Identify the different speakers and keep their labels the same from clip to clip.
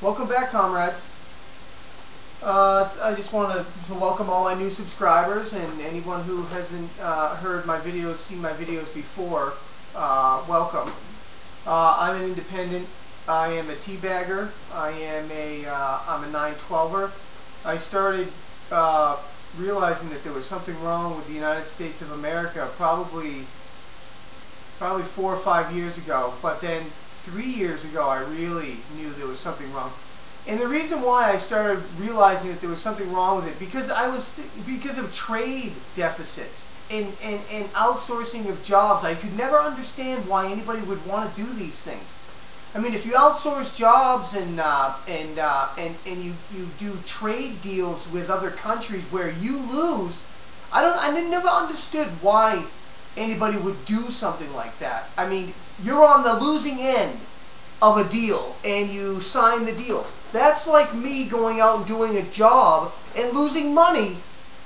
Speaker 1: Welcome back, comrades. I just want to welcome all my new subscribers and anyone who hasn't heard my videos, seen my videos before. Welcome. I'm an independent. I am a teabagger. I'm a 912er. I started realizing that there was something wrong with the United States of America probably 4 or 5 years ago, but then 3 years ago I really knew there was something wrong. And the reason why I started realizing that there was something wrong with it, because of trade deficits and outsourcing of jobs. I could never understand why anybody would want to do these things. I mean, if you outsource jobs and you do trade deals with other countries where you lose, I never understood why anybody would do something like that. I mean, you're on the losing end of a deal and you sign the deal. That's like me going out and doing a job and losing money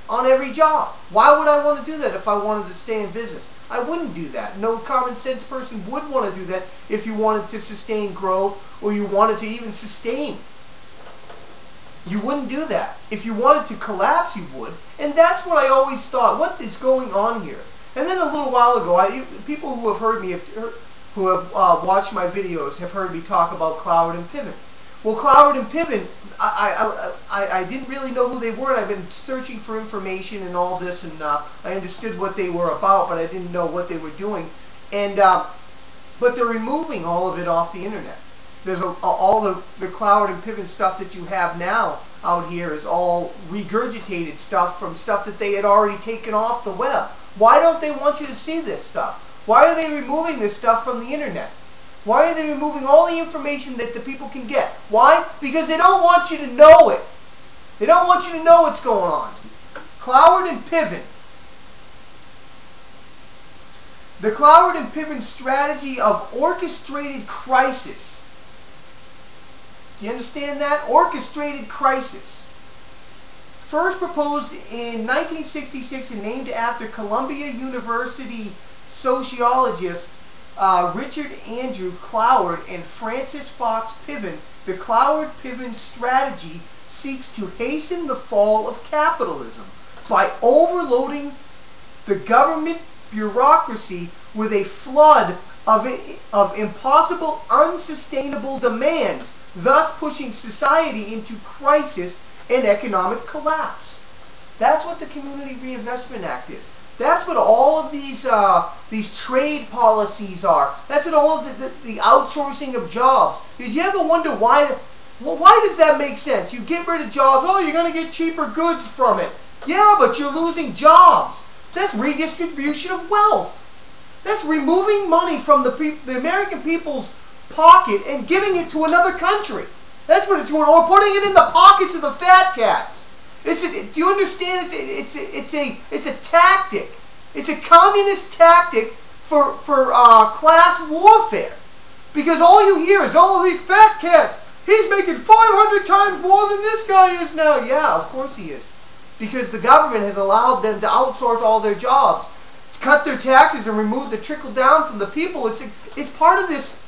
Speaker 1: on every job. Why would I want to do that if I wanted to stay in business? I wouldn't do that. No common sense person would want to do that if you wanted to sustain growth or you wanted to even sustain. You wouldn't do that. If you wanted to collapse, you would. And that's what I always thought. What is going on here? And then a little while ago, people who have heard me, who have watched my videos, have heard me talk about Cloward and Piven. Well, Cloward and Piven, I didn't really know who they were, and I've been searching for information and all this, and I understood what they were about, but I didn't know what they were doing. And but they're removing all of it off the internet. There's all the Cloward and Piven stuff that you have now out here is all regurgitated stuff from stuff that they had already taken off the web. Why don't they want you to see this stuff? Why are they removing this stuff from the internet? Why are they removing all the information that the people can get? Why? Because they don't want you to know it. They don't want you to know what's going on. Cloward and Piven. The Cloward and Piven strategy of orchestrated crisis. Do you understand that? Orchestrated crisis. First proposed in 1966 and named after Columbia University sociologist Richard Andrew Cloward and Francis Fox Piven, the Cloward-Piven strategy seeks to hasten the fall of capitalism by overloading the government bureaucracy with a flood of impossible, unsustainable demands, thus pushing society into crisis and economic collapse. That's what the Community Reinvestment Act is. That's what all of these trade policies are. That's what all of the outsourcing of jobs. Did you ever wonder why? Well, why does that make sense? You get rid of jobs. Oh, you're going to get cheaper goods from it. Yeah, but you're losing jobs. That's redistribution of wealth. That's removing money from the American people's pocket and giving it to another country. That's what it's doing. Or putting it in the pockets of the fat cats. Do you understand? It's a tactic. It's a communist tactic for class warfare. Because all you hear is, oh, these fat cats, he's making 500 times more than this guy is now. Yeah, of course he is. Because the government has allowed them to outsource all their jobs, cut their taxes, and remove the trickle down from the people. It's part of this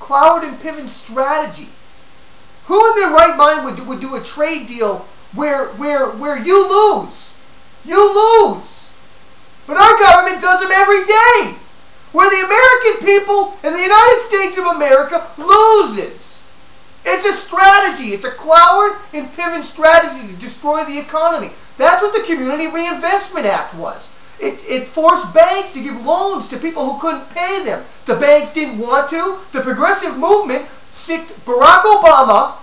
Speaker 1: Cloward and Piven strategy. Who in their right mind would do a trade deal where you lose? You lose. But our government does them every day. Where the American people and the United States of America loses. It's a strategy. It's a Cloward and Piven strategy to destroy the economy. That's what the Community Reinvestment Act was. It forced banks to give loans to people who couldn't pay them. The banks didn't want to. The progressive movement sicked Barack Obama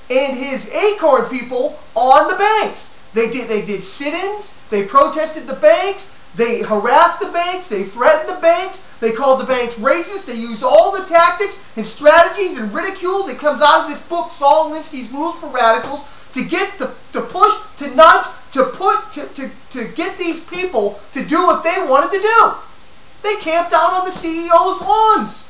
Speaker 1: and his Acorn people on the banks. They did sit-ins. They protested the banks. They harassed the banks. They threatened the banks. They called the banks racist. They used all the tactics and strategies and ridicule that comes out of this book, Saul Alinsky's Rules for Radicals, to get to push, to nudge, to get these people to do what they wanted to do. They camped out on the CEO's lawns,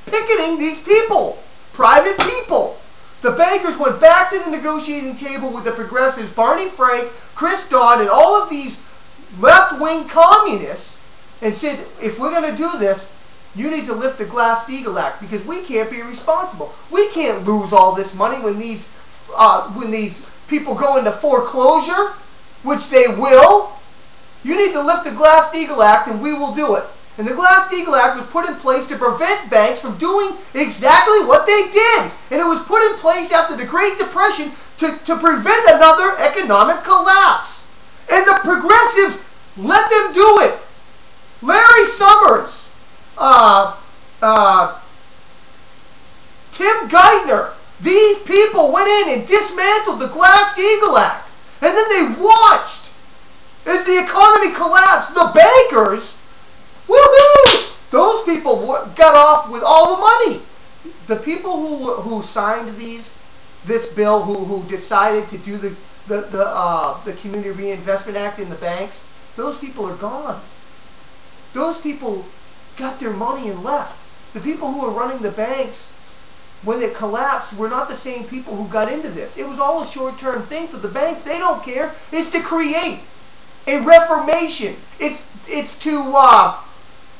Speaker 1: picketing these people, private people. The bankers went back to the negotiating table with the progressives, Barney Frank, Chris Dodd, and all of these left-wing communists, and said, if we're going to do this, You need to lift the Glass-Steagall Act because we can't be responsible. We can't lose all this money when these people go into foreclosure, which they will. You need to lift the Glass-Steagall Act and we will do it. And the Glass-Steagall Act was put in place to prevent banks from doing exactly what they did. And it was put in place after the Great Depression to prevent another economic collapse. And the progressives let them do it. Larry Summers, Tim Geithner, these people went in and dismantled the Glass-Steagall Act. And then they watched as the economy collapsed. The bankers, woohoo! Those people got off with all the money. The people who signed this bill, who decided to do the Community Reinvestment Act in the banks, those people are gone. Those people got their money and left. The people who were running the banks when it collapsed were not the same people who got into this. It was all a short-term thing for the banks. They don't care. It's to create a reformation. It's to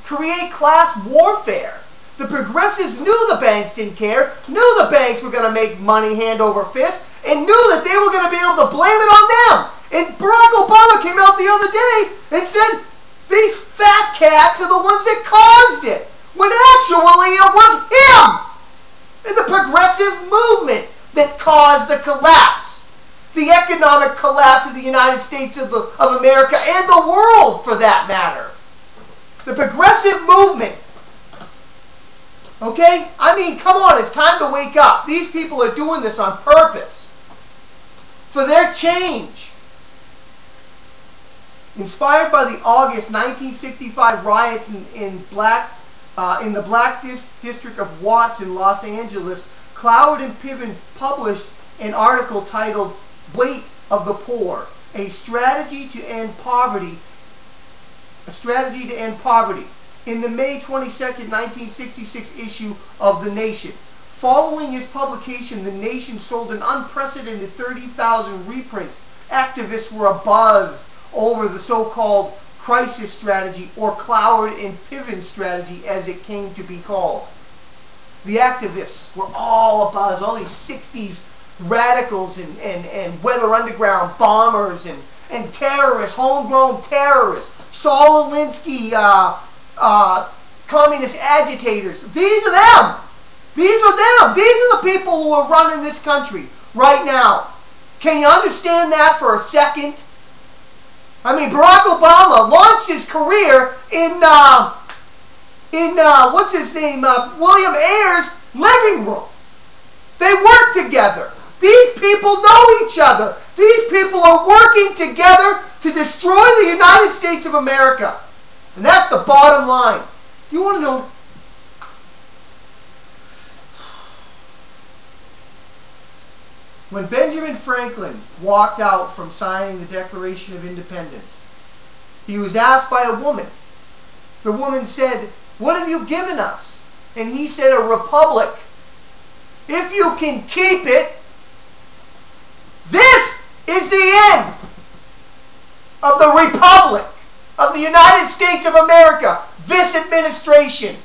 Speaker 1: create class warfare. The progressives knew the banks didn't care, knew the banks were going to make money hand over fist, and knew that they were going to be able to blame it on them. And Barack Obama came out the other day and said, these fat cats are the ones that caused it, when actually it was him and the progressive movement that caused the collapse, the economic collapse of the United States of America and the world, for that matter. The progressive movement. Okay? I mean, come on, it's time to wake up. These people are doing this on purpose for their change. Inspired by the August 1965 riots in the Black District of Watts in Los Angeles, Cloward and Piven published an article titled "Weight of the Poor: A Strategy to End Poverty." In the May 22, 1966 issue of The Nation. Following its publication, The Nation sold an unprecedented 30,000 reprints. Activists were abuzz over the so-called crisis strategy, or Cloward and Piven strategy as it came to be called. The activists were all abuzz, all these 60s radicals and Weather Underground bombers and terrorists, homegrown terrorists, Saul Alinsky, communist agitators. These are them. These are them. These are the people who are running this country right now. Can you understand that for a second? I mean, Barack Obama launched his career in what's his name, William Ayer's living room. They work together. These people know each other. These people are working together to destroy the United States of America. And that's the bottom line. You want to know? When Benjamin Franklin walked out from signing the Declaration of Independence, he was asked by a woman. The woman said, "What have you given us?" And he said, "A republic. If you can keep it, this is the end of the republic of the United States of America, this administration."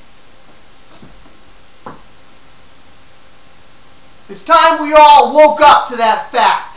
Speaker 1: It's time we all woke up to that fact.